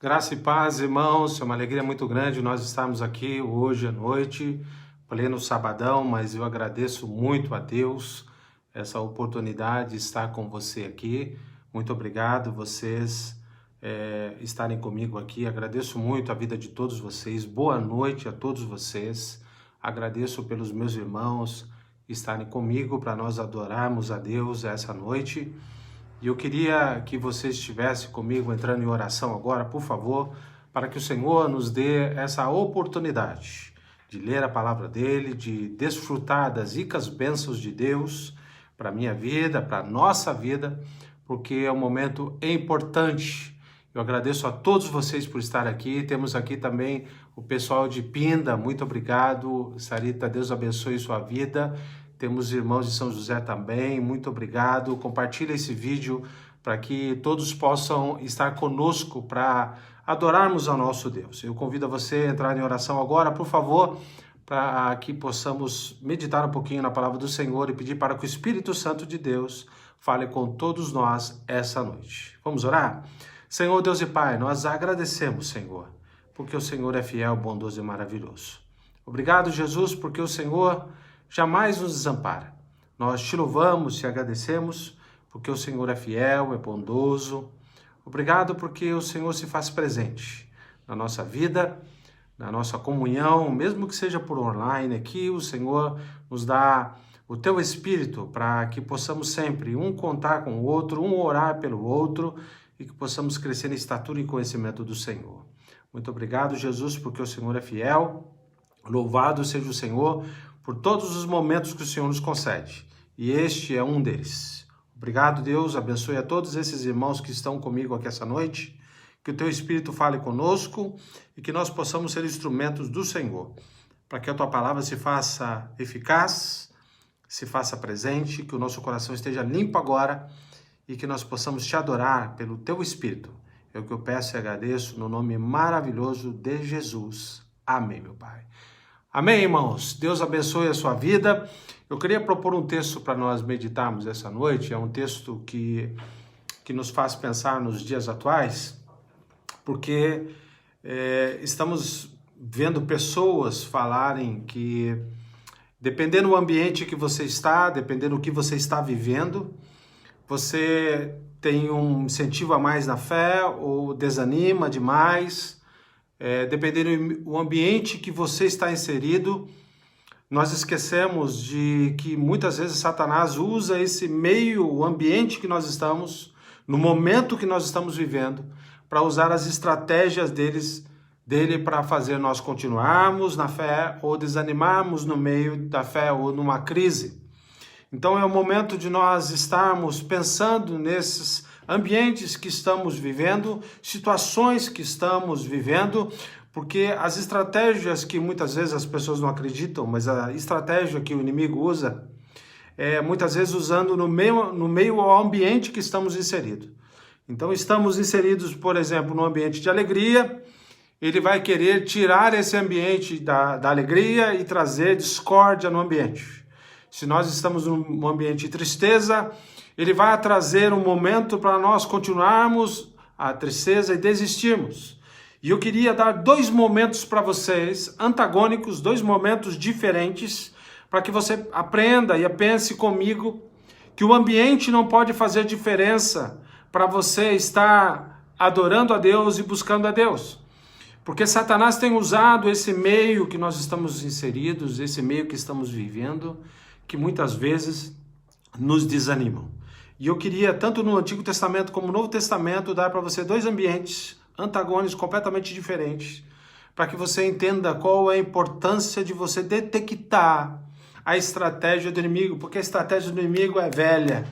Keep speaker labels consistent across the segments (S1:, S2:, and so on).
S1: Graça e paz, irmãos, é uma alegria muito grande nós estarmos aqui hoje à noite, pleno sabadão, mas eu agradeço muito a Deus essa oportunidade de estar com você aqui. Muito obrigado vocês estarem comigo aqui, agradeço muito a vida de todos vocês, boa noite a todos vocês, agradeço pelos meus irmãos estarem comigo para nós adorarmos a Deus essa noite. E eu queria que você estivesse comigo entrando em oração agora, por favor, para que o Senhor nos dê essa oportunidade de ler a palavra dele, de desfrutar das ricas bênçãos de Deus para a minha vida, para a nossa vida, porque é um momento importante. Eu agradeço a todos vocês por estar aqui. Temos aqui também o pessoal de Pinda, muito obrigado. Sarita, Deus abençoe sua vida. Temos irmãos de São José também, muito obrigado. Compartilhe esse vídeo para que todos possam estar conosco para adorarmos ao nosso Deus. Eu convido a você a entrar em oração agora, por favor, para que possamos meditar um pouquinho na palavra do Senhor e pedir para que o Espírito Santo de Deus fale com todos nós essa noite. Vamos orar? Senhor Deus e Pai, nós agradecemos, Senhor, porque o Senhor é fiel, bondoso e maravilhoso. Obrigado, Jesus, porque o Senhor jamais nos desampara. Nós te louvamos, te agradecemos, porque o Senhor é fiel, é bondoso. Obrigado porque o Senhor se faz presente na nossa vida, na nossa comunhão, mesmo que seja por online aqui, o Senhor nos dá o teu Espírito para que possamos sempre um contar com o outro, um orar pelo outro e que possamos crescer em estatura e conhecimento do Senhor. Muito obrigado, Jesus, porque o Senhor é fiel. Louvado seja o Senhor por todos os momentos que o Senhor nos concede. E este é um deles. Obrigado, Deus. Abençoe a todos esses irmãos que estão comigo aqui essa noite. Que o teu Espírito fale conosco e que nós possamos ser instrumentos do Senhor. Para que a tua palavra se faça eficaz, se faça presente, que o nosso coração esteja limpo agora e que nós possamos te adorar pelo teu Espírito. É o que eu peço e agradeço no nome maravilhoso de Jesus. Amém, meu Pai. Amém, irmãos? Deus abençoe a sua vida. Eu queria propor um texto para nós meditarmos essa noite. É um texto que nos faz pensar nos dias atuais, porque estamos vendo pessoas falarem que, dependendo do ambiente que você está, dependendo do que você está vivendo, você tem um incentivo a mais na fé ou desanima demais. Dependendo do ambiente que você está inserido, nós esquecemos de que muitas vezes Satanás usa esse meio, o ambiente que nós estamos, no momento que nós estamos vivendo, para usar as estratégias dele para fazer nós continuarmos na fé ou desanimarmos no meio da fé ou numa crise. Então é o momento de nós estarmos pensando nesses ambientes que estamos vivendo, situações que estamos vivendo, porque as estratégias que muitas vezes as pessoas não acreditam, mas a estratégia que o inimigo usa, muitas vezes usando no meio ao ambiente que estamos inseridos. Então estamos inseridos, por exemplo, no ambiente de alegria, ele vai querer tirar esse ambiente da alegria e trazer discórdia no ambiente. Se nós estamos num ambiente de tristeza, ele vai trazer um momento para nós continuarmos a tristeza e desistirmos. E eu queria dar dois momentos para vocês, antagônicos, dois momentos diferentes, para que você aprenda e pense comigo que o ambiente não pode fazer diferença para você estar adorando a Deus e buscando a Deus. Porque Satanás tem usado esse meio que nós estamos inseridos, esse meio que estamos vivendo, que muitas vezes nos desanimam. E eu queria, tanto no Antigo Testamento como no Novo Testamento, dar para você dois ambientes antagônicos completamente diferentes, para que você entenda qual é a importância de você detectar a estratégia do inimigo, porque a estratégia do inimigo é velha,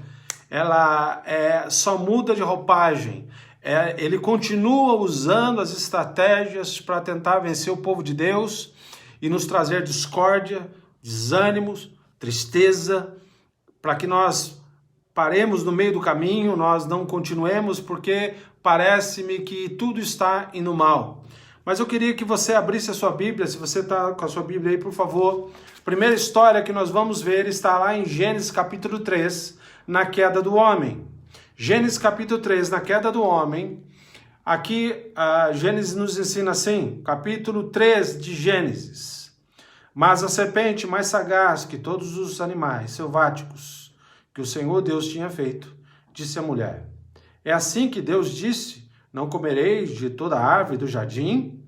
S1: ela só muda de roupagem, ele continua usando as estratégias para tentar vencer o povo de Deus e nos trazer discórdia, desânimos, tristeza, para que nós paremos no meio do caminho, nós não continuemos, porque parece-me que tudo está indo mal. Mas eu queria que você abrisse a sua Bíblia, se você está com a sua Bíblia aí, por favor. A primeira história que nós vamos ver está lá em Gênesis capítulo 3, na queda do homem. Gênesis capítulo 3, na queda do homem, Aqui, Gênesis nos ensina assim, capítulo 3 de Gênesis. Mas a serpente, mais sagaz que todos os animais selváticos que o Senhor Deus tinha feito, disse à mulher: é assim que Deus disse, não comereis de toda a árvore do jardim?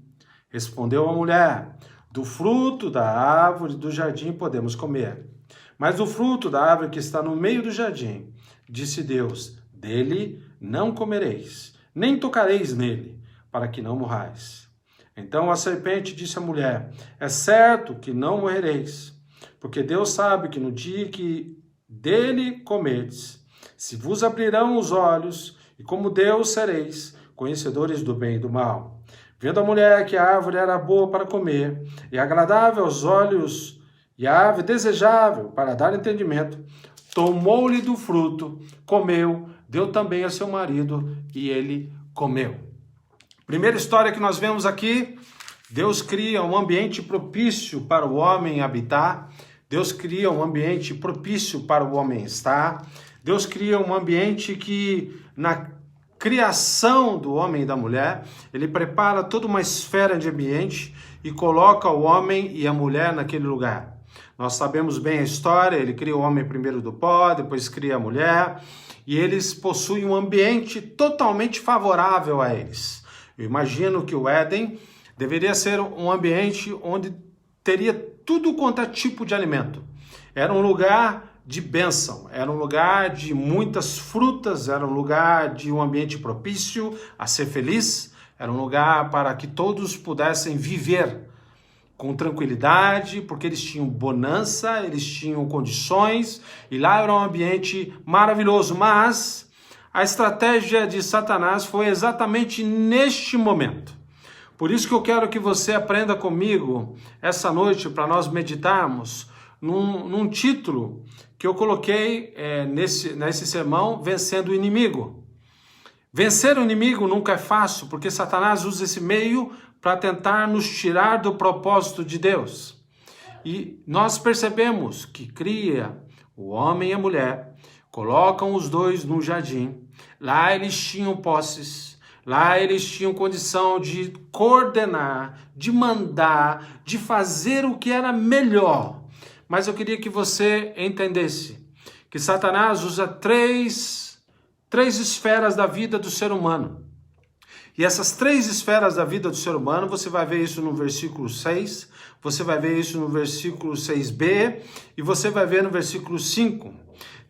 S1: Respondeu a mulher: do fruto da árvore do jardim podemos comer. Mas do fruto da árvore que está no meio do jardim, disse Deus, dele não comereis, nem tocareis nele, para que não morrais. Então a serpente disse à mulher: é certo que não morrereis, porque Deus sabe que no dia que dele comerdes, se vos abrirão os olhos, e como Deus sereis, conhecedores do bem e do mal. Vendo a mulher que a árvore era boa para comer, e agradável aos olhos, e a árvore desejável para dar entendimento, tomou-lhe do fruto, comeu, deu também a seu marido, e ele comeu. Primeira história que nós vemos aqui, Deus cria um ambiente propício para o homem habitar, Deus cria um ambiente propício para o homem estar, Deus cria um ambiente que, na criação do homem e da mulher, ele prepara toda uma esfera de ambiente e coloca o homem e a mulher naquele lugar. Nós sabemos bem a história, ele cria o homem primeiro do pó, depois cria a mulher, e eles possuem um ambiente totalmente favorável a eles. Eu imagino que o Éden deveria ser um ambiente onde teria tudo quanto é tipo de alimento. Era um lugar de bênção, era um lugar de muitas frutas, era um lugar de um ambiente propício a ser feliz, era um lugar para que todos pudessem viver com tranquilidade, porque eles tinham bonança, eles tinham condições, e lá era um ambiente maravilhoso. Mas a estratégia de Satanás foi exatamente neste momento. Por isso que eu quero que você aprenda comigo essa noite, para nós meditarmos num título que eu coloquei nesse sermão, Vencendo o Inimigo. Vencer o inimigo nunca é fácil, porque Satanás usa esse meio para tentar nos tirar do propósito de Deus. E nós percebemos que cria o homem e a mulher, colocam os dois no jardim, lá eles tinham posses, lá eles tinham condição de coordenar, de mandar, de fazer o que era melhor. Mas eu queria que você entendesse que Satanás usa três esferas da vida do ser humano. E essas três esferas da vida do ser humano, você vai ver isso no versículo 6, você vai ver isso no versículo 6b e você vai ver no versículo 5.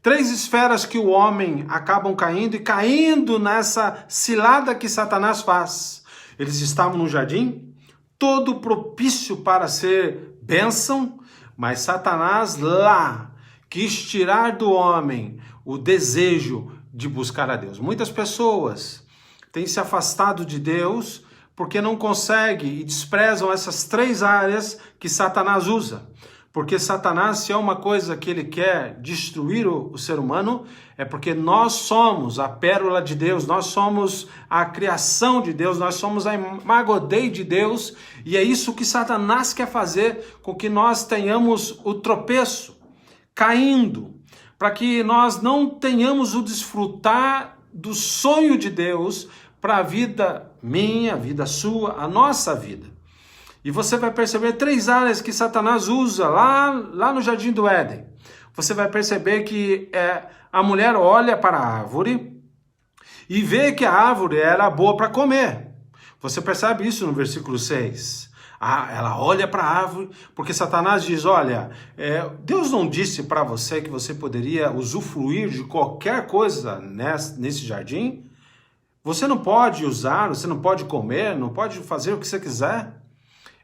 S1: Três esferas que o homem acabam caindo e caindo nessa cilada que Satanás faz. Eles estavam no jardim, todo propício para ser bênção, mas Satanás lá quis tirar do homem o desejo de buscar a Deus. Muitas pessoas têm se afastado de Deus porque não conseguem e desprezam essas três áreas que Satanás usa. Porque Satanás, se é uma coisa que ele quer destruir o ser humano, é porque nós somos a pérola de Deus, nós somos a criação de Deus, nós somos a imago Dei de Deus, e é isso que Satanás quer fazer com que nós tenhamos o tropeço, caindo, para que nós não tenhamos o desfrutar do sonho de Deus para a vida minha, a vida sua, a nossa vida. E você vai perceber três áreas que Satanás usa lá no Jardim do Éden. Você vai perceber que a mulher olha para a árvore e vê que a árvore era boa para comer. Você percebe isso no versículo 6. Ela olha para a árvore, porque Satanás diz, olha, Deus não disse para você que você poderia usufruir de qualquer coisa nesse jardim? Você não pode usar, você não pode comer, não pode fazer o que você quiser?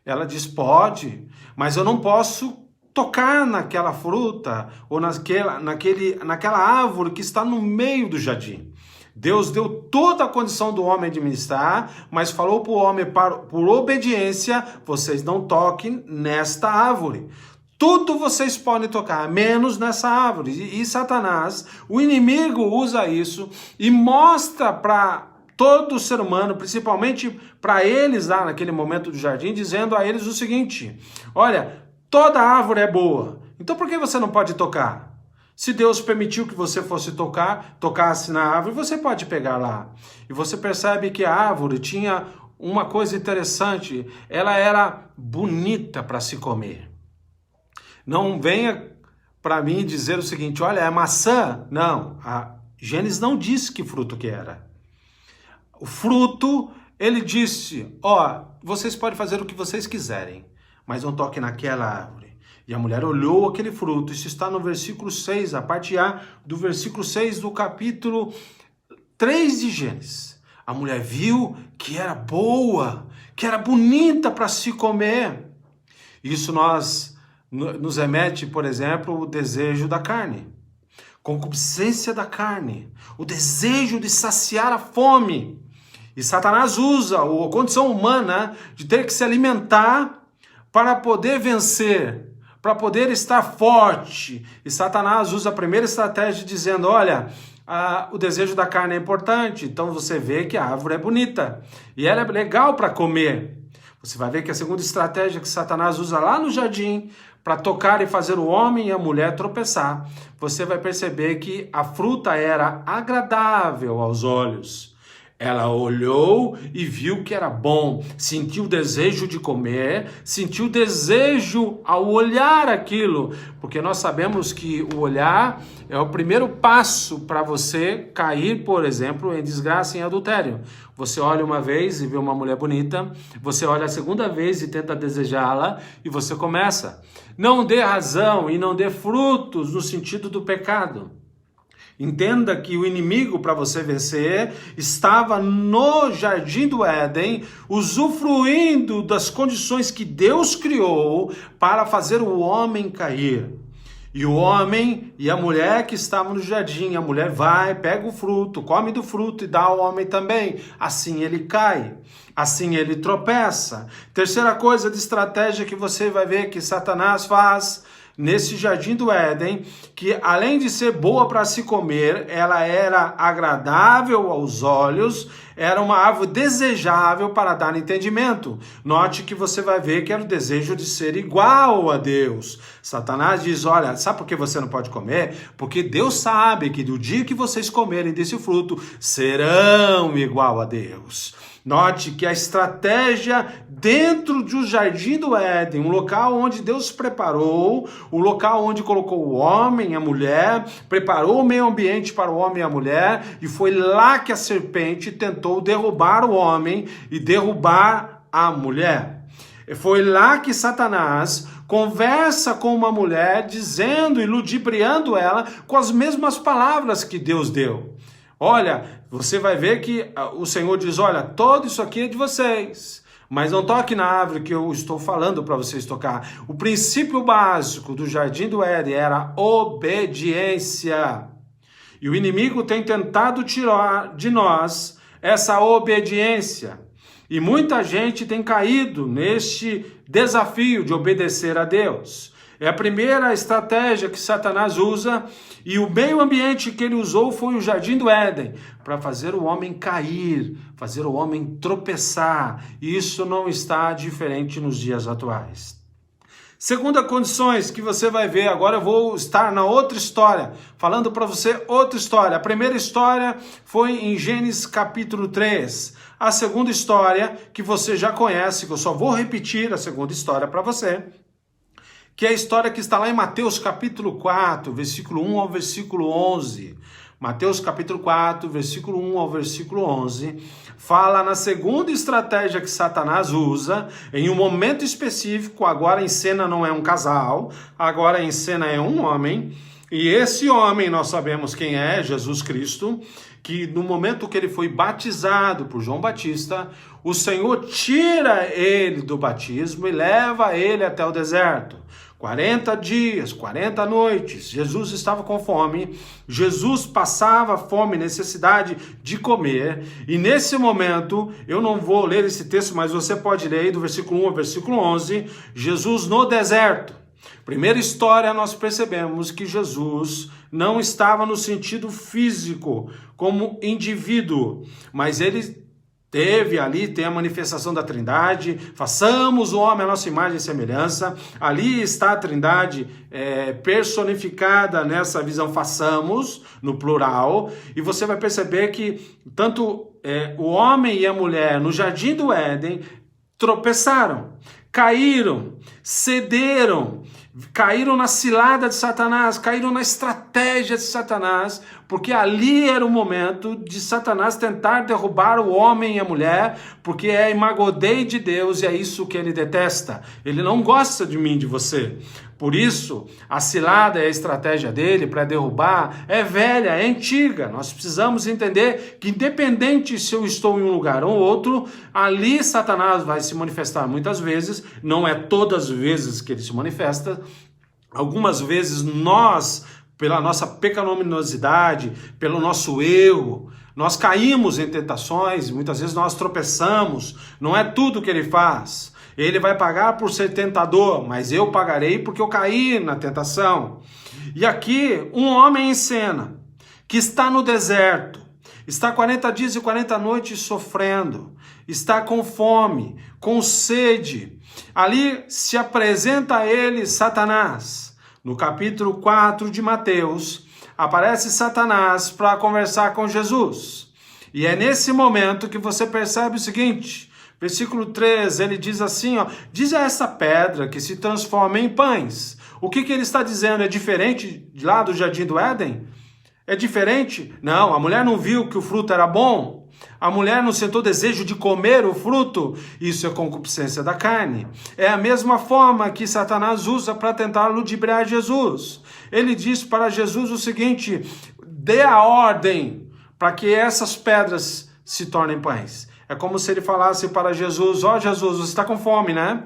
S1: Ela diz, pode, mas eu não posso tocar naquela fruta ou naquela árvore que está no meio do jardim. Deus deu toda a condição do homem administrar, mas falou para o homem, por obediência, vocês não toquem nesta árvore. Tudo vocês podem tocar, menos nessa árvore. E Satanás, o inimigo, usa isso e mostra para todo ser humano, principalmente para eles lá naquele momento do jardim, dizendo a eles o seguinte, olha, toda árvore é boa, então por que você não pode tocar? Se Deus permitiu que você fosse tocasse na árvore, você pode pegar lá. E você percebe que a árvore tinha uma coisa interessante, ela era bonita para se comer. Não venha para mim dizer o seguinte, olha, é maçã. Não, a Gênesis não disse que fruto que era. O fruto, ele disse, ó, vocês podem fazer o que vocês quiserem, mas não toquem naquela árvore. E a mulher olhou aquele fruto, isso está no versículo 6, a parte A do versículo 6 do capítulo 3 de Gênesis. A mulher viu que era boa, que era bonita para se comer. Isso nos remete, por exemplo, o desejo da carne, concupiscência da carne, o desejo de saciar a fome. E Satanás usa a condição humana de ter que se alimentar para poder vencer, para poder estar forte. E Satanás usa a primeira estratégia dizendo, olha, o desejo da carne é importante, então você vê que a árvore é bonita e ela é legal para comer. Você vai ver que a segunda estratégia que Satanás usa lá no jardim para tocar e fazer o homem e a mulher tropeçar, você vai perceber que a fruta era agradável aos olhos. Ela olhou e viu que era bom, sentiu o desejo de comer, sentiu o desejo ao olhar aquilo, porque nós sabemos que o olhar é o primeiro passo para você cair, por exemplo, em desgraça, em adultério. Você olha uma vez e vê uma mulher bonita, você olha a segunda vez e tenta desejá-la e você começa. Não dê razão e não dê frutos no sentido do pecado. Entenda que o inimigo, para você vencer, estava no jardim do Éden, usufruindo das condições que Deus criou para fazer o homem cair. E o homem e a mulher que estavam no jardim, a mulher vai, pega o fruto, come do fruto e dá ao homem também. Assim ele cai, assim ele tropeça. Terceira coisa de estratégia que você vai ver que Satanás faz nesse jardim do Éden, que além de ser boa para se comer, ela era agradável aos olhos, era uma árvore desejável para dar entendimento. Note que você vai ver que era o desejo de ser igual a Deus. Satanás diz, olha, sabe por que você não pode comer? Porque Deus sabe que do dia que vocês comerem desse fruto, serão igual a Deus. Note que a estratégia dentro do jardim do Éden, um local onde Deus preparou, o local onde colocou o homem e a mulher, preparou o meio ambiente para o homem e a mulher, e foi lá que a serpente tentou derrubar o homem e derrubar a mulher. Foi lá que Satanás conversa com uma mulher, dizendo e ludibriando ela com as mesmas palavras que Deus deu. Olha, você vai ver que o Senhor diz, olha, tudo isso aqui é de vocês, mas não toque na árvore que eu estou falando para vocês tocar. O princípio básico do jardim do Éden era obediência. E o inimigo tem tentado tirar de nós essa obediência. E muita gente tem caído neste desafio de obedecer a Deus. É a primeira estratégia que Satanás usa, e o meio ambiente que ele usou foi o jardim do Éden, para fazer o homem cair, fazer o homem tropeçar. E isso não está diferente nos dias atuais. Segunda condições que você vai ver, agora eu vou estar na outra história, falando para você outra história. A primeira história foi em Gênesis capítulo 3. A segunda história, que você já conhece, que eu só vou repetir a segunda história para você, que é a história que está lá em Mateus capítulo 4, versículo 1 ao versículo 11. Mateus capítulo 4, versículo 1 ao versículo 11, fala na segunda estratégia que Satanás usa, em um momento específico. Agora em cena não é um casal, agora em cena é um homem, e esse homem nós sabemos quem é, Jesus Cristo, que no momento que ele foi batizado por João Batista, o Senhor tira ele do batismo e leva ele até o deserto. 40 dias, 40 noites, Jesus estava com fome, Jesus passava fome, necessidade de comer, e nesse momento, eu não vou ler esse texto, mas você pode ler do versículo 1 ao versículo 11, Jesus no deserto. Primeira história, nós percebemos que Jesus não estava no sentido físico, como indivíduo, mas ele Teve ali, tem a manifestação da Trindade, façamos o homem à nossa imagem e semelhança. Ali está a Trindade personificada nessa visão, façamos, no plural. E você vai perceber que tanto o homem e a mulher no jardim do Éden tropeçaram, caíram, cederam, caíram na cilada de Satanás, caíram na estratégia de Satanás, porque ali era o momento de Satanás tentar derrubar o homem e a mulher, porque é a imagodei de Deus e é isso que ele detesta. Ele não gosta de mim, de você. Por isso, a cilada e a estratégia dele para derrubar é velha, é antiga. Nós precisamos entender que independente se eu estou em um lugar ou outro, ali Satanás vai se manifestar muitas vezes, não é todas as vezes que ele se manifesta. Algumas vezes nós, pela nossa pecaminosidade, pelo nosso erro, nós caímos em tentações, muitas vezes nós tropeçamos, não é tudo que ele faz. Ele vai pagar por ser tentador, mas eu pagarei porque eu caí na tentação. E aqui, um homem em cena, que está no deserto, está 40 dias e 40 noites sofrendo, está com fome, com sede. Ali se apresenta a ele Satanás. No capítulo 4 de Mateus, aparece Satanás para conversar com Jesus. E é nesse momento que você percebe o seguinte: versículo 3, ele diz assim, diz a essa pedra que se transforma em pães. O que ele está dizendo? É diferente lá do jardim do Éden? É diferente? Não, a mulher não viu que o fruto era bom. A mulher não sentou desejo de comer o fruto. Isso é concupiscência da carne. É a mesma forma que Satanás usa para tentar ludibriar Jesus. Ele diz para Jesus o seguinte: dê a ordem para que essas pedras se tornem pães. É como se ele falasse para Jesus: Jesus, você está com fome, né?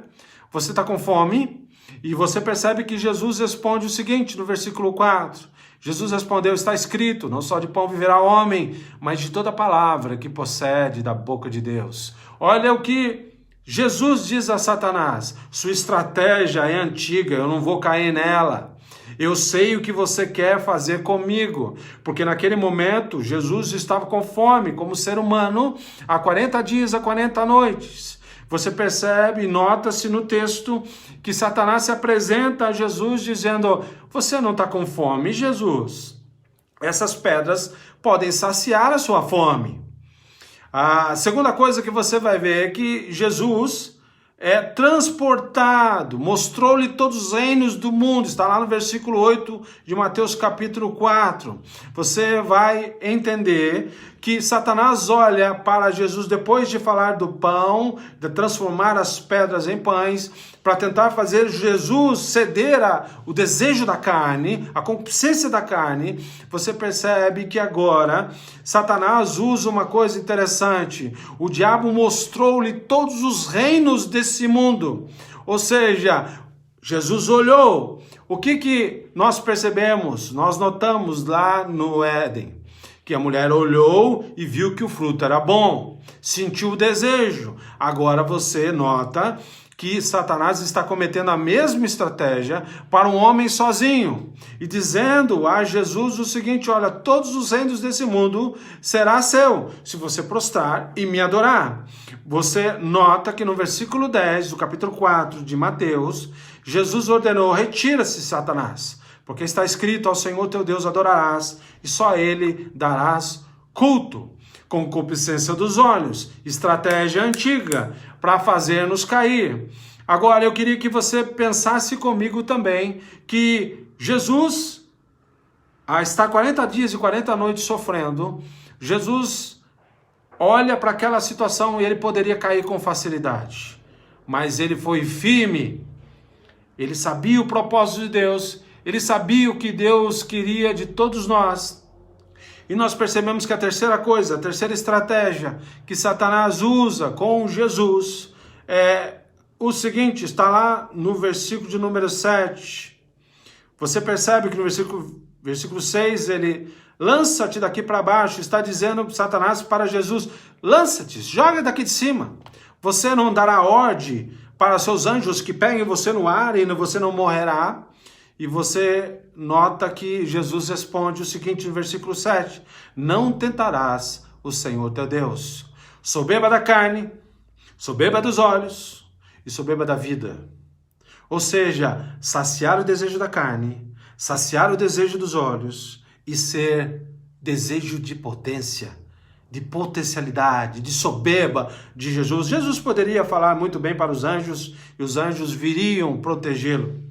S1: Você está com fome? E você percebe que Jesus responde o seguinte no versículo 4. Jesus respondeu: está escrito, não só de pão viverá o homem, mas de toda palavra que procede da boca de Deus. Olha o que Jesus diz a Satanás: sua estratégia é antiga, eu não vou cair nela. Eu sei o que você quer fazer comigo, porque naquele momento Jesus estava com fome como ser humano há 40 dias, há 40 noites. Você percebe, nota-se no texto que Satanás se apresenta a Jesus dizendo: você não está com fome, Jesus? Essas pedras podem saciar a sua fome. A segunda coisa que você vai ver é que Jesus é transportado, mostrou-lhe todos os reinos do mundo, está lá no versículo 8 de Mateus capítulo 4. Você vai entender que Satanás olha para Jesus depois de falar do pão, de transformar as pedras em pães, para tentar fazer Jesus ceder o desejo da carne, a concupiscência da carne. Você percebe que agora Satanás usa uma coisa interessante: o diabo mostrou-lhe todos os reinos desse mundo. Ou seja, Jesus olhou. O que nós percebemos? Nós notamos lá no Éden que a mulher olhou e viu que o fruto era bom, sentiu o desejo. Agora você nota que Satanás está cometendo a mesma estratégia para um homem sozinho e dizendo a Jesus o seguinte: olha, todos os reinos desse mundo será seu, se você prostrar e me adorar. Você nota que no versículo 10 do capítulo 4 de Mateus, Jesus ordenou: retira-se, Satanás, porque está escrito: ao Senhor teu Deus adorarás e só a ele darás culto. Concupiscência dos olhos, estratégia antiga para fazer-nos cair. Agora eu queria que você pensasse comigo também que Jesus está 40 dias e 40 noites sofrendo. Jesus olha para aquela situação e ele poderia cair com facilidade, mas ele foi firme. Ele sabia o propósito de Deus, ele sabia o que Deus queria de todos nós. E nós percebemos que a terceira coisa, a terceira estratégia que Satanás usa com Jesus é o seguinte: está lá no versículo de número 7. Você percebe que no versículo 6 ele: lança-te daqui para baixo. Está dizendo Satanás para Jesus: lança-te, joga daqui de cima. Você não dará ordem para seus anjos que peguem você no ar e você não morrerá. E você nota que Jesus responde o seguinte no versículo 7: não tentarás o Senhor teu Deus. Soberba da carne, soberba dos olhos e soberba da vida. Ou seja, saciar o desejo da carne, saciar o desejo dos olhos e ser desejo de potência, de potencialidade, de soberba de Jesus. Jesus poderia falar muito bem para os anjos e os anjos viriam protegê-lo.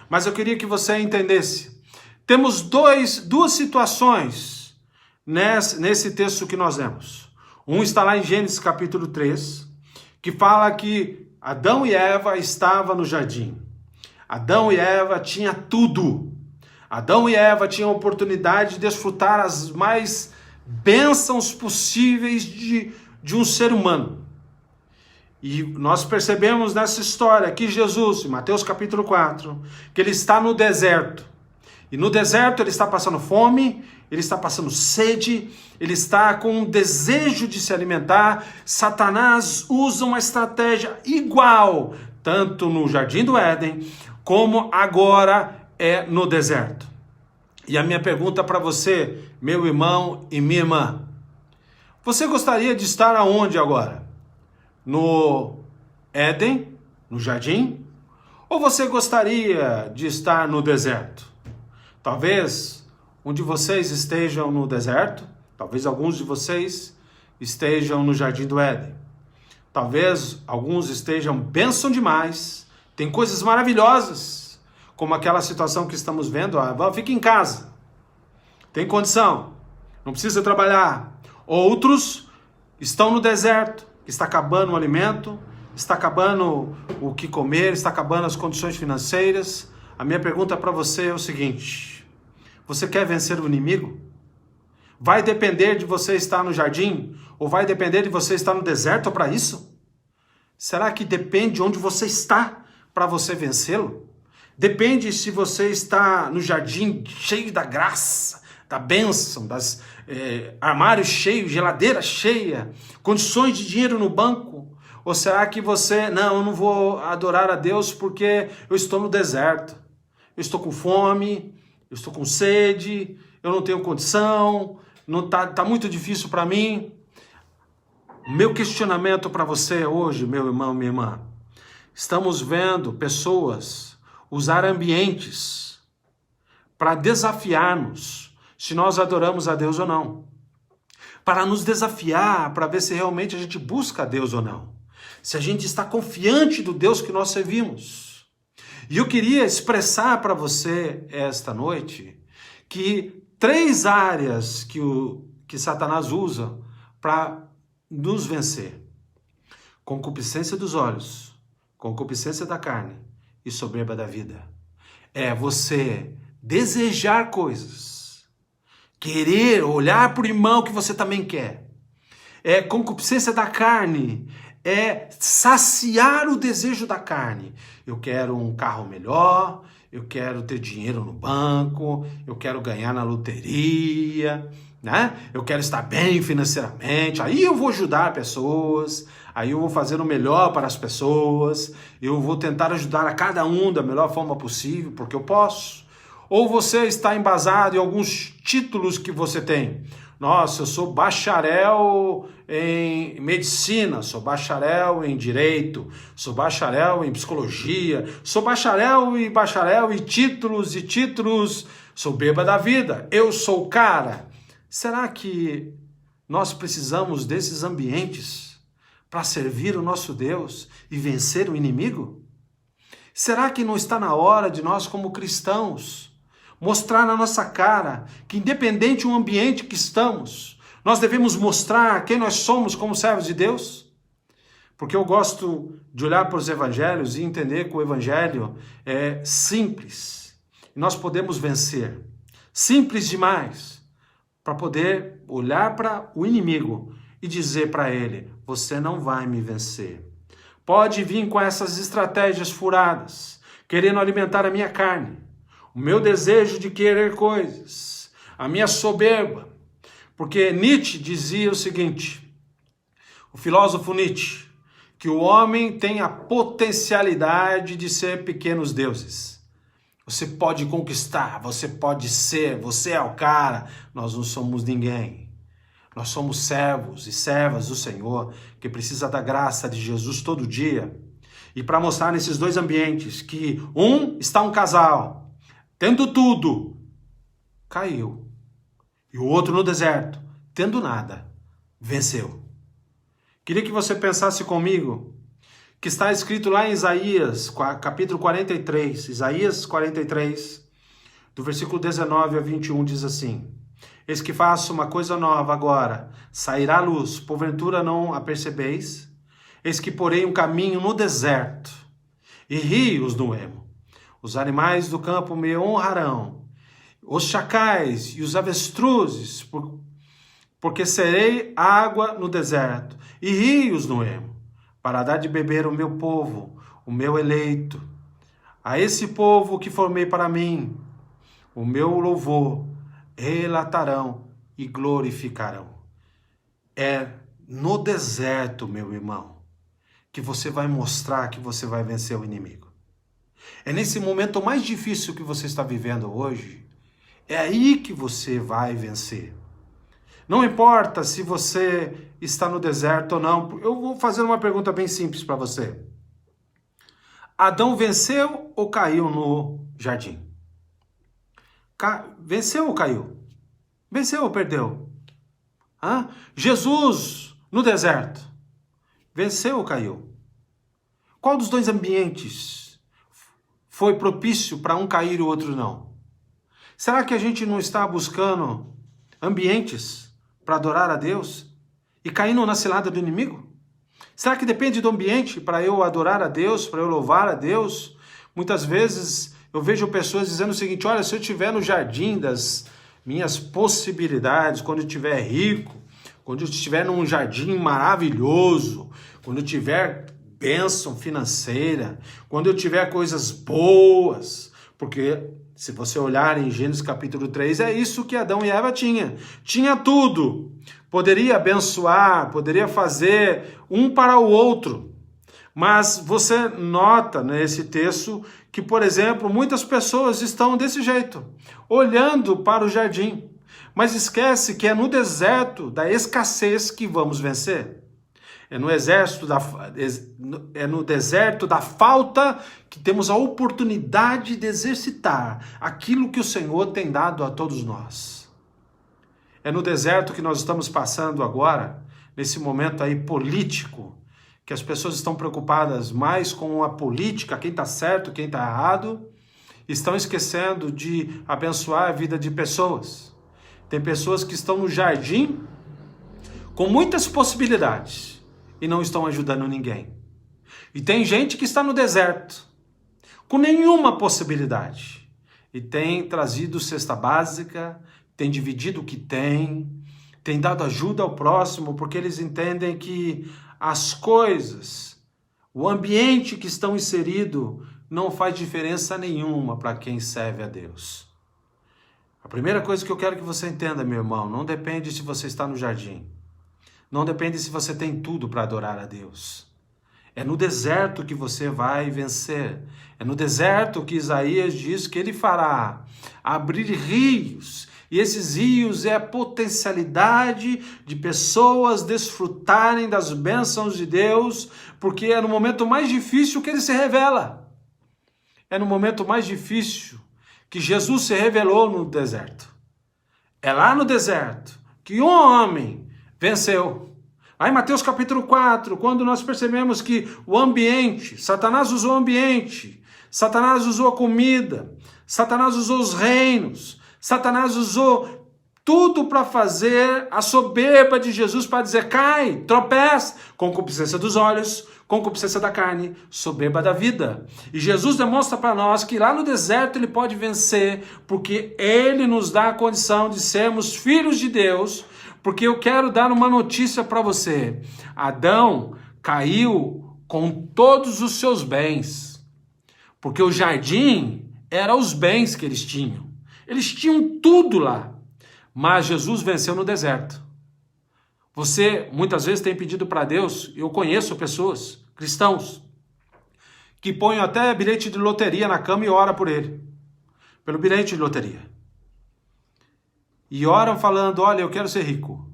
S1: Mas eu queria que você entendesse. Temos duas situações nesse texto que nós lemos. Um está lá em Gênesis capítulo 3, que fala que Adão e Eva estavam no jardim. Adão e Eva tinham tudo. Adão e Eva tinham a oportunidade de desfrutar as mais bênçãos possíveis de um ser humano. E nós percebemos nessa história que Jesus, em Mateus capítulo 4, que ele está no deserto. E no deserto ele está passando fome, ele está passando sede, ele está com um desejo de se alimentar. Satanás usa uma estratégia igual, tanto no Jardim do Éden, como agora no deserto. E a minha pergunta para você, meu irmão e minha irmã, você gostaria de estar aonde agora? No Éden, no jardim? Ou você gostaria de estar no deserto? Talvez um de vocês estejam no deserto, talvez alguns de vocês estejam no Jardim do Éden. Talvez alguns estejam bênção demais, tem coisas maravilhosas, como aquela situação que estamos vendo, fica em casa, tem condição, não precisa trabalhar. Outros estão no deserto, está acabando o alimento, está acabando o que comer, está acabando as condições financeiras. A minha pergunta para você é o seguinte: você quer vencer o inimigo? Vai depender de você estar no jardim? Ou vai depender de você estar no deserto para isso? Será que depende de onde você está para você vencê-lo? Depende se você está no jardim cheio da graça, da bênção, armários cheios, geladeira cheia, condições de dinheiro no banco? Ou será que você, não, eu não vou adorar a Deus porque eu estou no deserto, eu estou com fome, eu estou com sede, eu não tenho condição, tá muito difícil para mim? Meu questionamento para você hoje, meu irmão, minha irmã, estamos vendo pessoas usar ambientes para desafiar-nos se nós adoramos a Deus ou não. Para nos desafiar, para ver se realmente a gente busca a Deus ou não. Se a gente está confiante do Deus que nós servimos. E eu queria expressar para você esta noite que 3 áreas que Satanás usa para nos vencer: concupiscência dos olhos, concupiscência da carne e soberba da vida. É você desejar coisas, querer olhar para o irmão que você também quer. É concupiscência da carne, é saciar o desejo da carne. Eu quero um carro melhor, eu quero ter dinheiro no banco, eu quero ganhar na loteria, né? Eu quero estar bem financeiramente, aí eu vou ajudar pessoas, aí eu vou fazer o melhor para as pessoas, eu vou tentar ajudar a cada um da melhor forma possível, porque eu posso. Ou você está embasado em alguns títulos que você tem. Nossa, eu sou bacharel em medicina, sou bacharel em direito, sou bacharel em psicologia, sou bacharel e títulos, soberba da vida, eu sou o cara. Será que nós precisamos desses ambientes para servir o nosso Deus e vencer o inimigo? Será que não está na hora de nós, como cristãos, mostrar na nossa cara que, independente do ambiente que estamos, nós devemos mostrar quem nós somos como servos de Deus? Porque eu gosto de olhar para os evangelhos e entender que o evangelho é simples. E nós podemos vencer. Simples demais para poder olhar para o inimigo e dizer para ele: você não vai me vencer. Pode vir com essas estratégias furadas, querendo alimentar a minha carne, o meu desejo de querer coisas, a minha soberba. Porque Nietzsche dizia o seguinte, o filósofo Nietzsche, que o homem tem a potencialidade de ser pequenos deuses. Você pode conquistar, você pode ser, você é o cara, nós não somos ninguém. Nós somos servos e servas do Senhor que precisa da graça de Jesus todo dia. E para mostrar nesses dois ambientes que está um casal, tendo tudo, caiu. E o outro no deserto, tendo nada, venceu. Queria que você pensasse comigo que está escrito lá em Isaías, capítulo 43, Isaías 43, do versículo 19 a 21, diz assim: Eis que faço uma coisa nova agora, sairá a luz, porventura não a percebeis? Eis que porei um caminho no deserto, e rios no ermo. Os animais do campo me honrarão, os chacais e os avestruzes, porque serei água no deserto, e rios no ermo, para dar de beber o meu povo, o meu eleito. A esse povo que formei para mim, o meu louvor, relatarão e glorificarão. É no deserto, meu irmão, que você vai mostrar que você vai vencer o inimigo. É nesse momento mais difícil que você está vivendo hoje, é aí que você vai vencer. Não importa se você está no deserto ou não. Eu vou fazer uma pergunta bem simples para você. Adão venceu ou caiu no jardim? Venceu ou caiu? Venceu ou perdeu? Jesus no deserto, venceu ou caiu? Qual dos dois ambientes foi propício para um cair e o outro não? Será que a gente não está buscando ambientes para adorar a Deus e caindo na cilada do inimigo? Será que depende do ambiente para eu adorar a Deus, para eu louvar a Deus? Muitas vezes eu vejo pessoas dizendo o seguinte: olha, se eu estiver no jardim das minhas possibilidades, quando eu estiver rico, quando eu estiver num jardim maravilhoso, quando eu tiver bênção financeira, quando eu tiver coisas boas, porque se você olhar em Gênesis capítulo 3, é isso que Adão e Eva tinham. Tinha tudo. Poderia abençoar, poderia fazer um para o outro. Mas você nota nesse texto que, por exemplo, muitas pessoas estão desse jeito, olhando para o jardim, mas esquece que é no deserto da escassez que vamos vencer. É no deserto da falta que temos a oportunidade de exercitar aquilo que o Senhor tem dado a todos nós. É no deserto que nós estamos passando agora, nesse momento aí político, que as pessoas estão preocupadas mais com a política, quem está certo, quem está errado, estão esquecendo de abençoar a vida de pessoas. Tem pessoas que estão no jardim com muitas possibilidades e não estão ajudando ninguém. E tem gente que está no deserto, com nenhuma possibilidade, e tem trazido cesta básica, tem dividido o que tem dado ajuda ao próximo, porque eles entendem que as coisas, o ambiente que estão inseridos, não faz diferença nenhuma para quem serve a Deus. A primeira coisa que eu quero que você entenda, meu irmão, não depende se você está no jardim. Não depende se você tem tudo para adorar a Deus. É no deserto que você vai vencer. É no deserto que Isaías diz que ele fará abrir rios. E esses rios é a potencialidade de pessoas desfrutarem das bênçãos de Deus, porque é no momento mais difícil que ele se revela. É no momento mais difícil que Jesus se revelou no deserto. É lá no deserto que um homem venceu. Aí em Mateus capítulo 4, quando nós percebemos que o ambiente, Satanás usou o ambiente, Satanás usou a comida, Satanás usou os reinos, Satanás usou tudo para fazer a soberba de Jesus, para dizer: cai, tropeça, concupiscência dos olhos, concupiscência da carne, soberba da vida. E Jesus demonstra para nós que lá no deserto ele pode vencer, porque ele nos dá a condição de sermos filhos de Deus. Porque eu quero dar uma notícia para você. Adão caiu com todos os seus bens, porque o jardim era os bens que eles tinham. Eles tinham tudo lá, mas Jesus venceu no deserto. Você muitas vezes tem pedido para Deus, eu conheço pessoas, cristãos, que põem até bilhete de loteria na cama e oram por ele, pelo bilhete de loteria. E oram falando: olha, eu quero ser rico.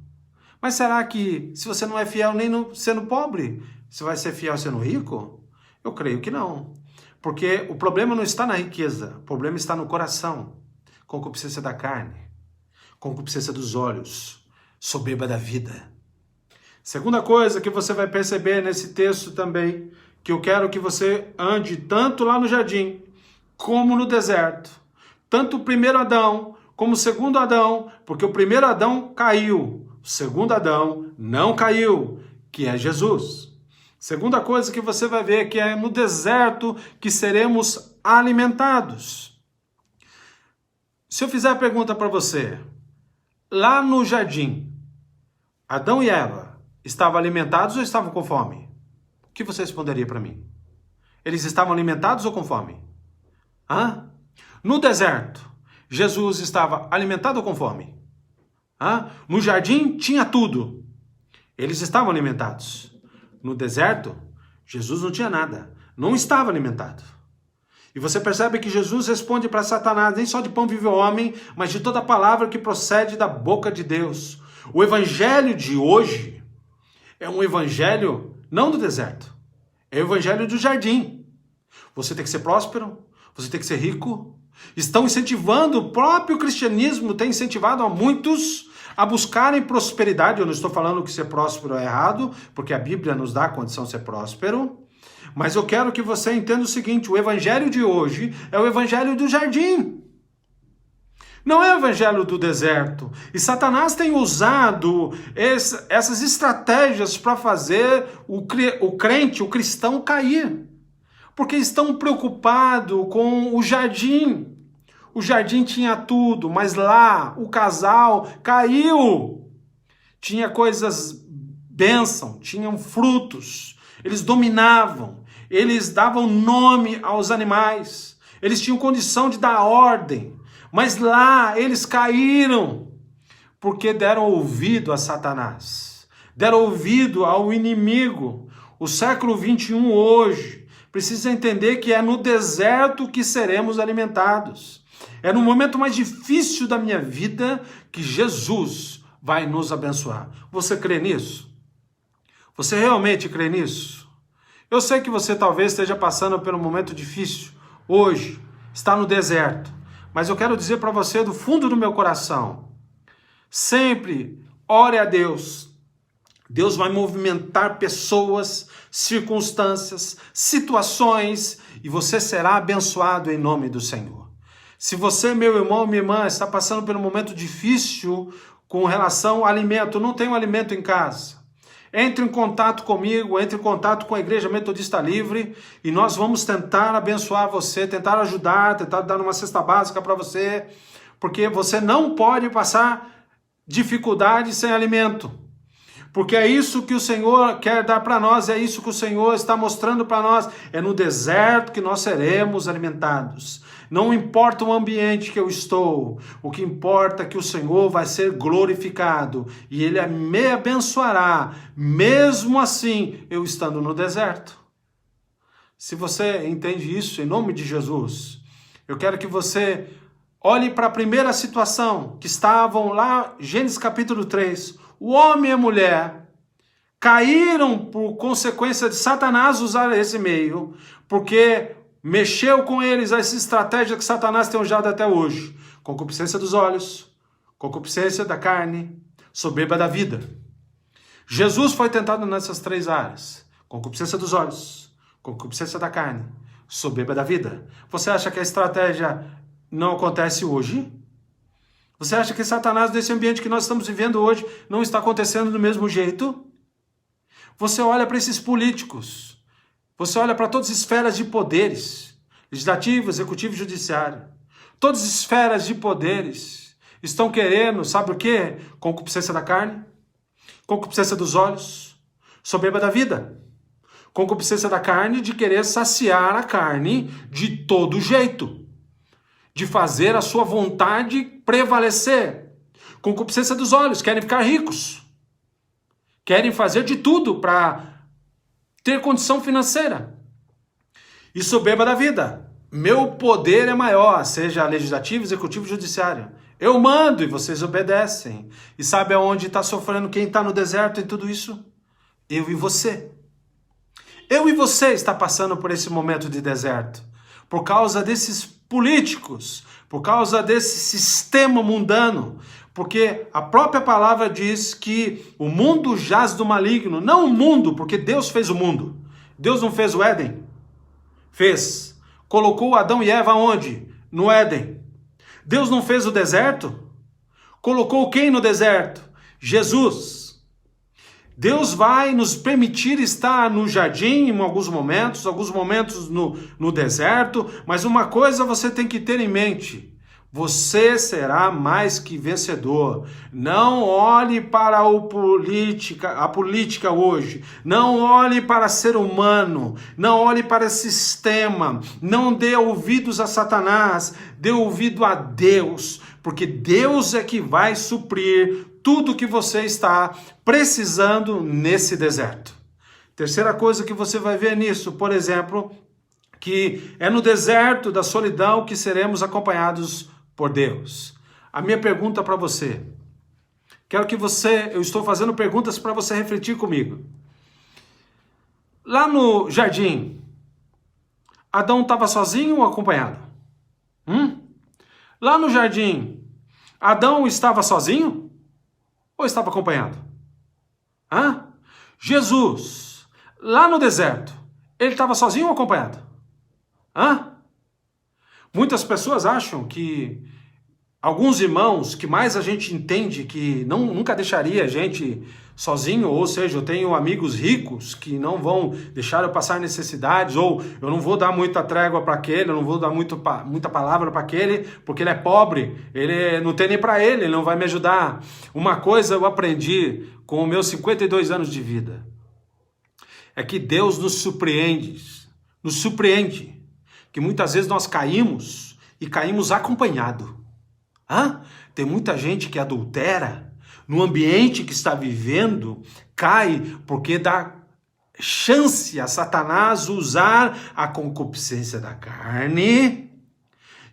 S1: Mas será que se você não é fiel nem sendo pobre, você vai ser fiel sendo rico? Eu creio que não. Porque o problema não está na riqueza, o problema está no coração. Concupiscência da carne, concupiscência dos olhos, soberba da vida. Segunda coisa que você vai perceber nesse texto também, que eu quero que você ande tanto lá no jardim, como no deserto. Tanto o primeiro Adão, como o segundo Adão, porque o primeiro Adão caiu, o segundo Adão não caiu, que é Jesus. Segunda coisa que você vai ver que é no deserto que seremos alimentados. Se eu fizer a pergunta para você, lá no jardim, Adão e Eva estavam alimentados ou estavam com fome? O que você responderia para mim? Eles estavam alimentados ou com fome? Hã? No deserto, Jesus estava alimentado ou com fome? Hã? No jardim tinha tudo. Eles estavam alimentados. No deserto, Jesus não tinha nada. Não estava alimentado. E você percebe que Jesus responde para Satanás, nem só de pão vive o homem, mas de toda palavra que procede da boca de Deus. O evangelho de hoje é um evangelho não do deserto, é o evangelho do jardim. Você tem que ser próspero, você tem que ser rico. Estão incentivando, o próprio cristianismo tem incentivado a muitos a buscarem prosperidade. Eu não estou falando que ser próspero é errado, porque a Bíblia nos dá a condição de ser próspero. Mas eu quero que você entenda o seguinte, o evangelho de hoje é o evangelho do jardim. Não é o evangelho do deserto. E Satanás tem usado essas estratégias para fazer o crente, o cristão cair. Porque estão preocupados com o jardim. O jardim tinha tudo, mas lá o casal caiu. Tinha coisas bênção, tinham frutos. Eles dominavam, eles davam nome aos animais, eles tinham condição de dar ordem, mas lá eles caíram, porque deram ouvido a Satanás, deram ouvido ao inimigo. O século 21 hoje precisa entender que é no deserto que seremos alimentados. É no momento mais difícil da minha vida que Jesus vai nos abençoar. Você crê nisso? Você realmente crê nisso? Eu sei que você talvez esteja passando por um momento difícil hoje, está no deserto, mas eu quero dizer para você do fundo do meu coração, sempre ore a Deus. Deus vai movimentar pessoas, circunstâncias, situações, e você será abençoado em nome do Senhor. Se você, meu irmão, minha irmã, está passando por um momento difícil com relação ao alimento, não tem um alimento em casa, entre em contato comigo, entre em contato com a Igreja Metodista Livre e nós vamos tentar abençoar você, tentar ajudar, tentar dar uma cesta básica para você, porque você não pode passar dificuldade sem alimento. Porque é isso que o Senhor quer dar para nós, é isso que o Senhor está mostrando para nós. É no deserto que nós seremos alimentados. Não importa o ambiente que eu estou, o que importa é que o Senhor vai ser glorificado e Ele me abençoará, mesmo assim eu estando no deserto. Se você entende isso, em nome de Jesus, eu quero que você olhe para a primeira situação, que estavam lá, Gênesis capítulo 3, o homem e a mulher caíram por consequência de Satanás usar esse meio, porque mexeu com eles essa estratégia que Satanás tem usado até hoje. Concupiscência dos olhos, concupiscência da carne, soberba da vida. Jesus foi tentado nessas três áreas. Concupiscência dos olhos, concupiscência da carne, soberba da vida. Você acha que a estratégia não acontece hoje? Você acha que Satanás, nesse ambiente que nós estamos vivendo hoje, não está acontecendo do mesmo jeito? Você olha para esses políticos, você olha para todas as esferas de poderes, legislativo, executivo e judiciário. Todas as esferas de poderes estão querendo, sabe o quê? Concupiscência da carne, concupiscência dos olhos, soberba da vida. Concupiscência da carne de querer saciar a carne de todo jeito, de fazer a sua vontade prevalecer. Concupiscência dos olhos, querem ficar ricos. Querem fazer de tudo para ter condição financeira. E soberba da vida. Meu poder é maior, seja legislativo, executivo, judiciário. Eu mando e vocês obedecem. E sabe aonde está sofrendo quem está no deserto em tudo isso? Eu e você. Eu e você está passando por esse momento de deserto. Por causa desses políticos, por causa desse sistema mundano. Porque a própria palavra diz que o mundo jaz do maligno. Não o mundo, porque Deus fez o mundo. Deus não fez o Éden? Fez. Colocou Adão e Eva onde? No Éden. Deus não fez o deserto? Colocou quem no deserto? Jesus. Deus vai nos permitir estar no jardim em alguns momentos no deserto, mas uma coisa você tem que ter em mente: você será mais que vencedor. Não olhe para a política hoje. Não olhe para ser humano. Não olhe para sistema. Não dê ouvidos a Satanás. Dê ouvido a Deus. Porque Deus é que vai suprir tudo que você está precisando nesse deserto. Terceira coisa que você vai ver nisso, por exemplo, que é no deserto da solidão que seremos acompanhados por Deus. A minha pergunta para você, eu estou fazendo perguntas para você refletir comigo. Lá no jardim, Adão estava sozinho ou acompanhado? Lá no jardim, Adão estava sozinho ou estava acompanhado? Jesus, lá no deserto, ele estava sozinho ou acompanhado? Muitas pessoas acham que alguns irmãos que mais a gente entende que nunca deixaria a gente sozinho, ou seja, eu tenho amigos ricos que não vão deixar eu passar necessidades, ou eu não vou dar muita trégua para aquele, eu não vou dar muita palavra para aquele, porque ele é pobre, ele não tem nem para ele não vai me ajudar. Uma coisa eu aprendi com os meus 52 anos de vida, é que Deus nos surpreende, que muitas vezes nós caímos e caímos acompanhado. Tem muita gente que adultera no ambiente que está vivendo, cai porque dá chance a Satanás usar a concupiscência da carne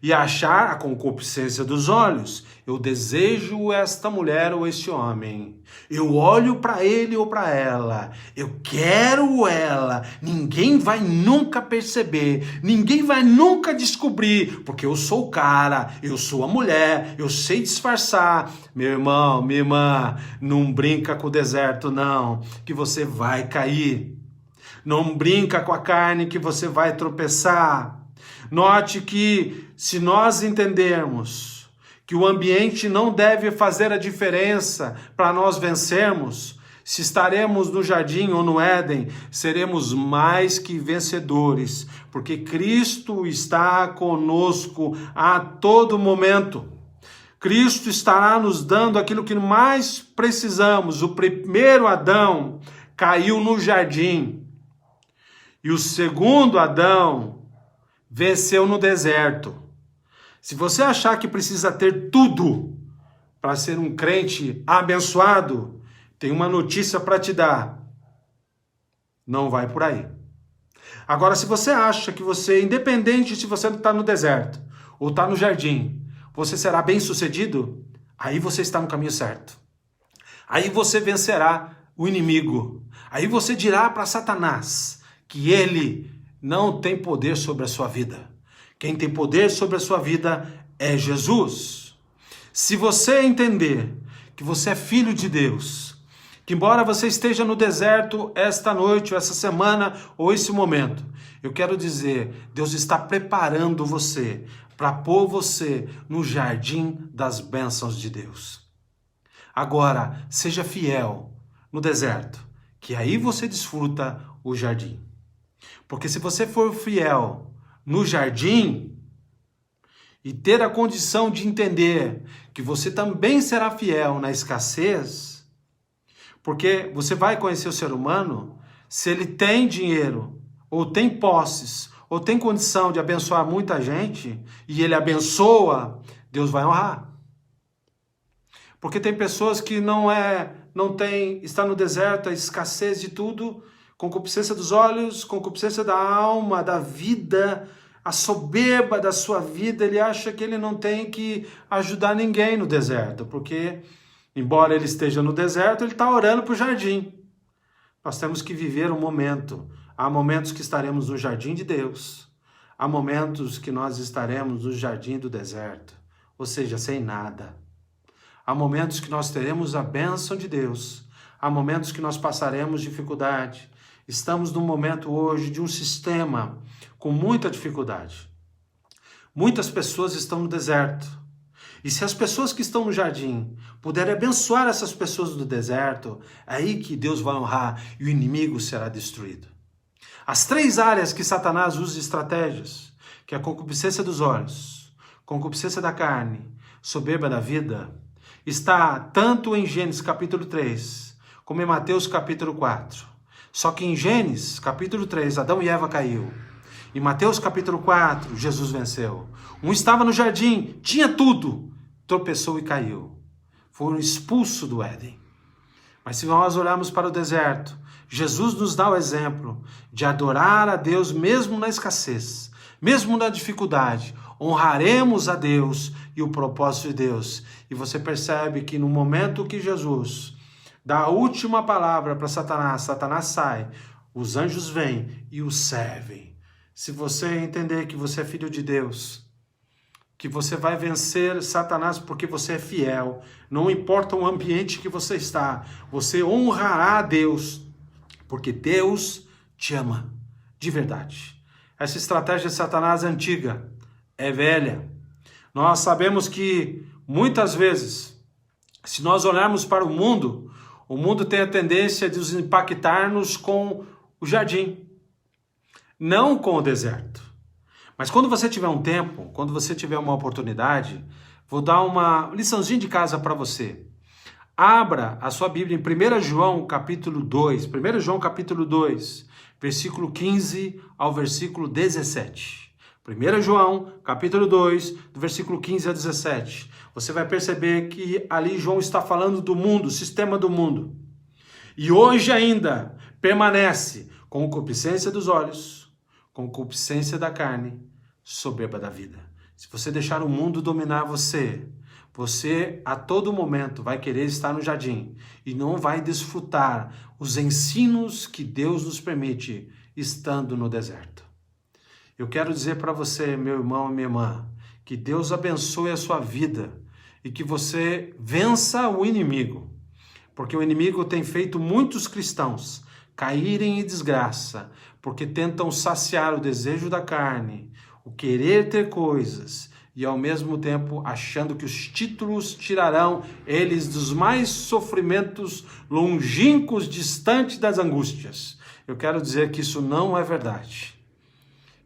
S1: e achar a concupiscência dos olhos. Eu desejo esta mulher ou este homem. Eu olho para ele ou para ela. Eu quero ela. Ninguém vai nunca perceber. Ninguém vai nunca descobrir. Porque eu sou o cara. Eu sou a mulher. Eu sei disfarçar. Meu irmão, minha irmã, não brinca com o deserto não. Que você vai cair. Não brinca com a carne que você vai tropeçar. Note que se nós entendermos que o ambiente não deve fazer a diferença para nós vencermos, se estaremos no jardim ou no Éden, seremos mais que vencedores, porque Cristo está conosco a todo momento. Cristo estará nos dando aquilo que mais precisamos. O primeiro Adão caiu no jardim e o segundo Adão venceu no deserto. Se você achar que precisa ter tudo para ser um crente abençoado, tem uma notícia para te dar. Não vai por aí. Agora, se você acha que você, independente se você está no deserto ou está no jardim, você será bem sucedido, aí você está no caminho certo. Aí você vencerá o inimigo. Aí você dirá para Satanás que ele não tem poder sobre a sua vida. Quem tem poder sobre a sua vida é Jesus. Se você entender que você é filho de Deus, que embora você esteja no deserto esta noite, ou essa semana, ou esse momento, eu quero dizer, Deus está preparando você para pôr você no jardim das bênçãos de Deus. Agora, seja fiel no deserto, que aí você desfruta o jardim. Porque se você for fiel no jardim e ter a condição de entender que você também será fiel na escassez, porque você vai conhecer o ser humano, se ele tem dinheiro, ou tem posses, ou tem condição de abençoar muita gente, e ele abençoa, Deus vai honrar. Porque tem pessoas que está no deserto, a escassez de tudo, concupiscência dos olhos, concupiscência da alma, da vida, a soberba da sua vida, ele acha que ele não tem que ajudar ninguém no deserto, porque, embora ele esteja no deserto, ele está orando para o jardim. Nós temos que viver um momento. Há momentos que estaremos no jardim de Deus, há momentos que nós estaremos no jardim do deserto, ou seja, sem nada. Há momentos que nós teremos a bênção de Deus, há momentos que nós passaremos dificuldade. Estamos num momento hoje de um sistema com muita dificuldade. Muitas pessoas estão no deserto. E se as pessoas que estão no jardim puderem abençoar essas pessoas do deserto, é aí que Deus vai honrar e o inimigo será destruído. As 3 áreas que Satanás usa estratégias, que é a concupiscência dos olhos, concupiscência da carne, soberba da vida, está tanto em Gênesis capítulo 3, como em Mateus capítulo 4. Só que em Gênesis capítulo 3, Adão e Eva caiu. Em Mateus capítulo 4, Jesus venceu. Um estava no jardim, tinha tudo, tropeçou e caiu. Foram expulsos do Éden. Mas se nós olharmos para o deserto, Jesus nos dá o exemplo de adorar a Deus mesmo na escassez, mesmo na dificuldade. Honraremos a Deus e o propósito de Deus. E você percebe que no momento que Jesus dá a última palavra para Satanás, Satanás sai, os anjos vêm e o servem. Se você entender que você é filho de Deus, que você vai vencer Satanás porque você é fiel, não importa o ambiente que você está, você honrará a Deus, porque Deus te ama, de verdade. Essa estratégia de Satanás é antiga, é velha. Nós sabemos que muitas vezes, se nós olharmos para o mundo tem a tendência de nos impactar-nos com o jardim, não com o deserto. Mas quando você tiver um tempo, quando você tiver uma oportunidade, vou dar uma liçãozinha de casa para você. Abra a sua Bíblia em 1 João capítulo 2, 1 João capítulo 2, versículo 15 ao versículo 17. 1 João capítulo 2, do versículo 15 a 17. Você vai perceber que ali João está falando do mundo, sistema do mundo. E hoje ainda permanece concupiscência dos olhos, concupiscência da carne, soberba da vida. Se você deixar o mundo dominar você, você a todo momento vai querer estar no jardim e não vai desfrutar os ensinos que Deus nos permite estando no deserto. Eu quero dizer para você, meu irmão e minha irmã, que Deus abençoe a sua vida e que você vença o inimigo, porque o inimigo tem feito muitos cristãos caírem em desgraça, porque tentam saciar o desejo da carne, o querer ter coisas, e ao mesmo tempo achando que os títulos tirarão eles dos mais sofrimentos longínquos, distantes das angústias. Eu quero dizer que isso não é verdade.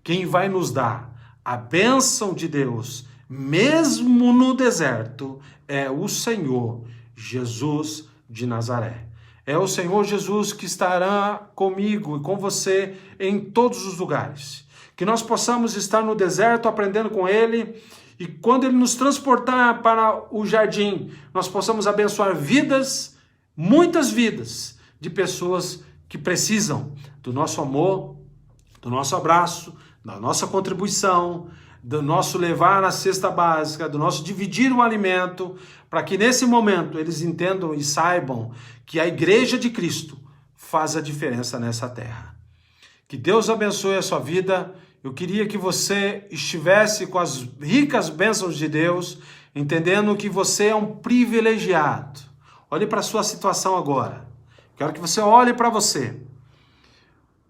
S1: Quem vai nos dar a bênção de Deus, mesmo no deserto, é o Senhor Jesus de Nazaré. É o Senhor Jesus que estará comigo e com você em todos os lugares. Que nós possamos estar no deserto aprendendo com Ele e quando Ele nos transportar para o jardim, nós possamos abençoar vidas, muitas vidas de pessoas que precisam do nosso amor, do nosso abraço, da nossa contribuição, do nosso levar a cesta básica, do nosso dividir o alimento, para que nesse momento eles entendam e saibam que a Igreja de Cristo faz a diferença nessa terra. Que Deus abençoe a sua vida. Eu queria que você estivesse com as ricas bênçãos de Deus, entendendo que você é um privilegiado. Olhe para a sua situação agora. Quero que você olhe para você.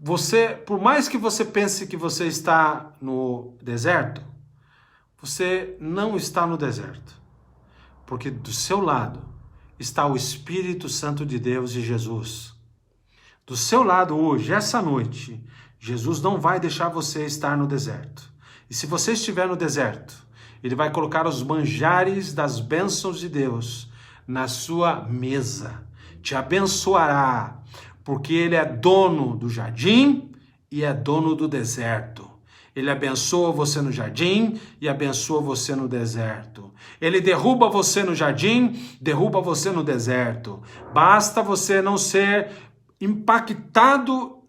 S1: Você, por mais que você pense que você está no deserto, você não está no deserto. Porque do seu lado está o Espírito Santo de Deus e Jesus. Do seu lado hoje, essa noite, Jesus não vai deixar você estar no deserto. E se você estiver no deserto, Ele vai colocar os manjares das bênçãos de Deus na sua mesa. Te abençoará, porque Ele é dono do jardim e é dono do deserto. Ele abençoa você no jardim e abençoa você no deserto. Ele derruba você no jardim, derruba você no deserto. Basta você não ser impactado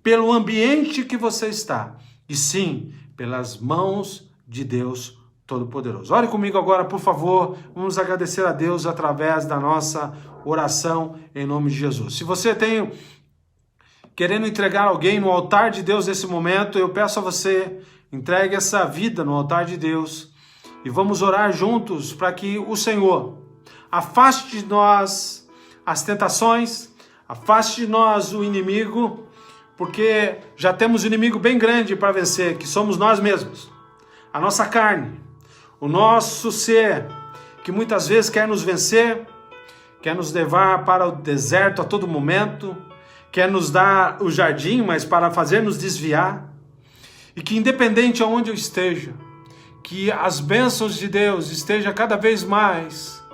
S1: pelo ambiente que você está, e sim pelas mãos de Deus Todo-Poderoso. Ore comigo agora, por favor. Vamos agradecer a Deus através da nossa oração em nome de Jesus. Se você tem querendo entregar alguém no altar de Deus nesse momento, eu peço a você, entregue essa vida no altar de Deus e vamos orar juntos para que o Senhor afaste de nós as tentações, afaste de nós o inimigo, porque já temos um inimigo bem grande para vencer, que somos nós mesmos, a nossa carne, o nosso ser, que muitas vezes quer nos vencer, quer nos levar para o deserto a todo momento, quer nos dar o jardim, mas para fazer nos desviar, e que independente aonde eu esteja, que as bênçãos de Deus estejam cada vez mais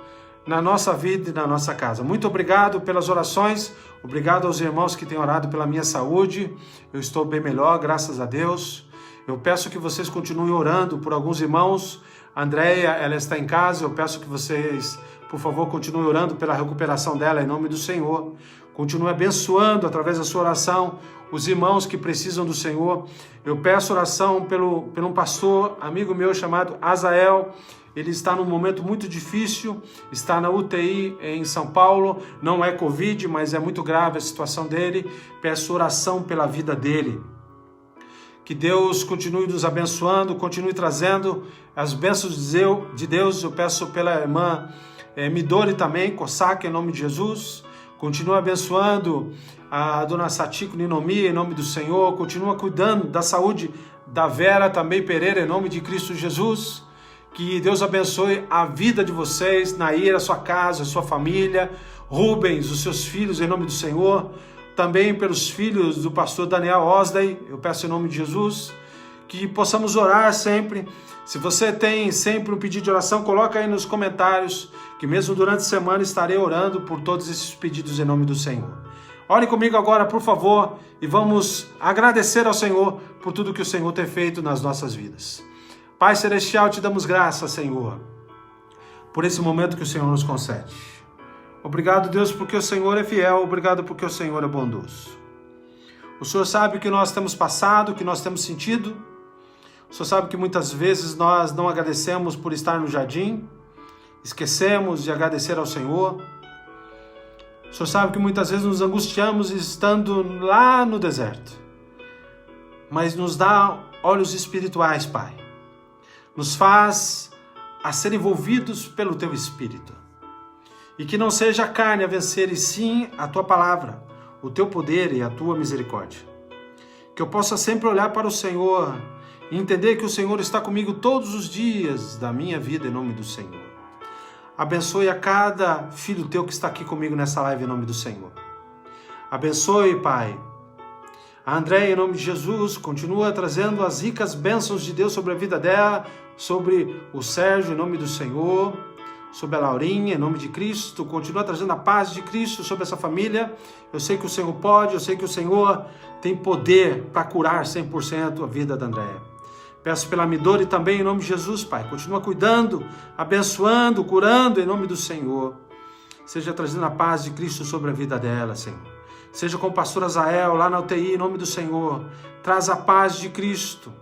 S1: na nossa vida e na nossa casa. Muito obrigado pelas orações, obrigado aos irmãos que têm orado pela minha saúde, eu estou bem melhor, graças a Deus. Eu peço que vocês continuem orando por alguns irmãos. A Andréia, ela está em casa, eu peço que vocês, por favor, continuem orando pela recuperação dela, em nome do Senhor. Continue abençoando, através da sua oração, os irmãos que precisam do Senhor. Eu peço oração pelo um pastor, amigo meu, chamado Azael. Ele está num momento muito difícil, está na UTI em São Paulo, não é Covid, mas é muito grave a situação dele. Peço oração pela vida dele. Que Deus continue nos abençoando, continue trazendo as bênçãos de Deus. Eu peço pela irmã Midori também, Kosaka, em nome de Jesus. Continua abençoando a dona Satiko Ninomi, em nome do Senhor. Continua cuidando da saúde da Vera também Pereira, em nome de Cristo Jesus. Que Deus abençoe a vida de vocês, Nair, a sua casa, a sua família, Rubens, os seus filhos, em nome do Senhor. Também pelos filhos do pastor Daniel Osley, eu peço em nome de Jesus, que possamos orar sempre. Se você tem sempre um pedido de oração, coloca aí nos comentários, que mesmo durante a semana estarei orando por todos esses pedidos em nome do Senhor. Ore comigo agora, por favor, e vamos agradecer ao Senhor por tudo que o Senhor tem feito nas nossas vidas. Pai Celestial, te damos graça, Senhor, por esse momento que o Senhor nos concede. Obrigado, Deus, porque o Senhor é fiel. Obrigado porque o Senhor é bondoso. O Senhor sabe o que nós temos passado, o que nós temos sentido. O Senhor sabe que muitas vezes nós não agradecemos por estar no jardim. Esquecemos de agradecer ao Senhor. O Senhor sabe que muitas vezes nos angustiamos estando lá no deserto. Mas nos dá olhos espirituais, Pai. Nos faz a ser envolvidos pelo Teu Espírito. E que não seja a carne a vencer, e sim a Tua palavra, o Teu poder e a Tua misericórdia. Que eu possa sempre olhar para o Senhor e entender que o Senhor está comigo todos os dias da minha vida, em nome do Senhor. Abençoe a cada filho Teu que está aqui comigo nessa live, em nome do Senhor. Abençoe, Pai, a Andréia, em nome de Jesus. Continua trazendo as ricas bênçãos de Deus sobre a vida dela, sobre o Sérgio, em nome do Senhor. Sobre a Laurinha, em nome de Cristo. Continua trazendo a paz de Cristo sobre essa família. Eu sei que o Senhor pode, eu sei que o Senhor tem poder para curar 100% a vida da Andréia. Peço pela Midori também, em nome de Jesus, Pai. Continua cuidando, abençoando, curando, em nome do Senhor. Seja trazendo a paz de Cristo sobre a vida dela, Senhor. Seja com o pastor Azael, lá na UTI, em nome do Senhor. Traz a paz de Cristo.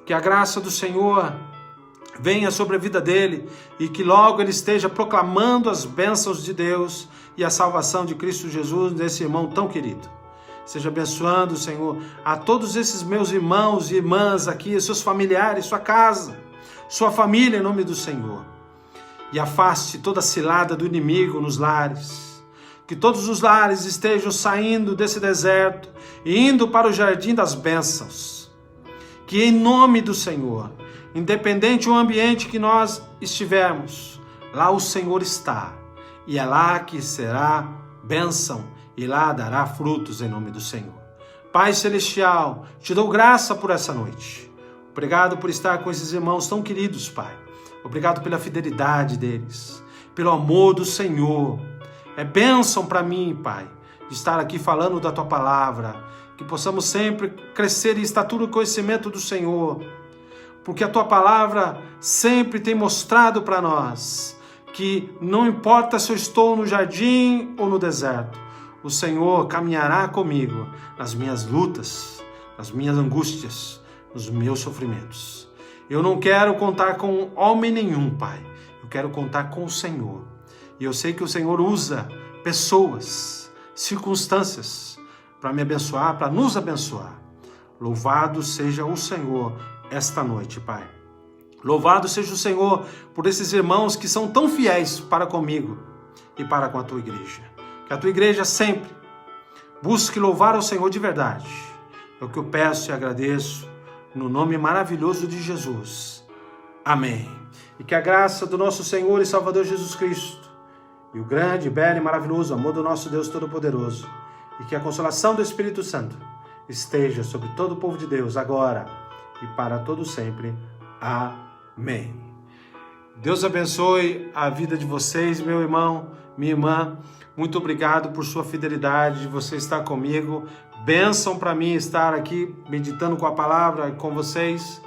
S1: Que a graça do Senhor venha sobre a vida dele e que logo ele esteja proclamando as bênçãos de Deus e a salvação de Cristo Jesus nesse irmão tão querido. Seja abençoando, Senhor, a todos esses meus irmãos e irmãs aqui, seus familiares, sua casa, sua família, em nome do Senhor. E afaste toda a cilada do inimigo nos lares. Que todos os lares estejam saindo desse deserto e indo para o jardim das bênçãos. Que em nome do Senhor, independente do ambiente que nós estivermos, lá o Senhor está, e é lá que será bênção, e lá dará frutos em nome do Senhor. Pai Celestial, te dou graça por essa noite. Obrigado por estar com esses irmãos tão queridos, Pai. Obrigado pela fidelidade deles, pelo amor do Senhor. É bênção para mim, Pai, de estar aqui falando da Tua palavra, que possamos sempre crescer em estatura e conhecimento do Senhor, porque a Tua palavra sempre tem mostrado para nós que não importa se eu estou no jardim ou no deserto, o Senhor caminhará comigo nas minhas lutas, nas minhas angústias, nos meus sofrimentos. Eu não quero contar com homem nenhum, Pai. Eu quero contar com o Senhor. E eu sei que o Senhor usa pessoas, circunstâncias, para me abençoar, para nos abençoar. Louvado seja o Senhor esta noite, Pai. Louvado seja o Senhor por esses irmãos que são tão fiéis para comigo e para com a tua igreja. Que a tua igreja sempre busque louvar ao Senhor de verdade. É o que eu peço e agradeço no nome maravilhoso de Jesus. Amém. E que a graça do nosso Senhor e Salvador Jesus Cristo e o grande, belo e maravilhoso amor do nosso Deus Todo-Poderoso e que a consolação do Espírito Santo esteja sobre todo o povo de Deus agora e para todo sempre. Amém. Deus abençoe a vida de vocês, meu irmão, minha irmã. Muito obrigado por sua fidelidade, de você estar comigo. Bênção para mim estar aqui meditando com a palavra com vocês.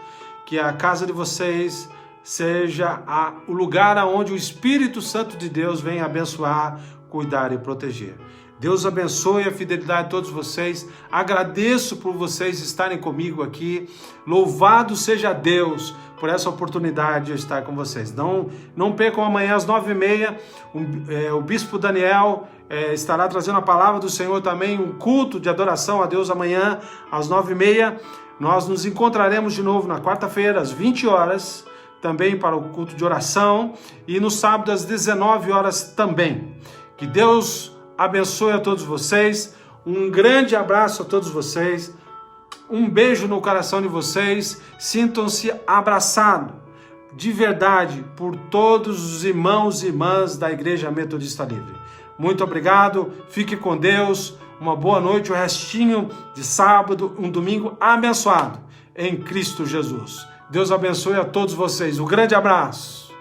S1: Que a casa de vocês seja o lugar onde o Espírito Santo de Deus vem abençoar, cuidar e proteger. Deus abençoe a fidelidade de todos vocês. Agradeço por vocês estarem comigo aqui. Louvado seja Deus por essa oportunidade de estar com vocês. Não percam amanhã às 9h30. O Bispo Daniel estará trazendo a palavra do Senhor também. Um culto de adoração a Deus amanhã às 9h30. Nós nos encontraremos de novo na quarta-feira às 20 horas. Também para o culto de oração. E no sábado às 19 horas também. Que Deus abençoe a todos vocês, um grande abraço a todos vocês, um beijo no coração de vocês, sintam-se abraçados de verdade por todos os irmãos e irmãs da Igreja Metodista Livre. Muito obrigado, fique com Deus, uma boa noite, o restinho de sábado, um domingo abençoado em Cristo Jesus. Deus abençoe a todos vocês, um grande abraço.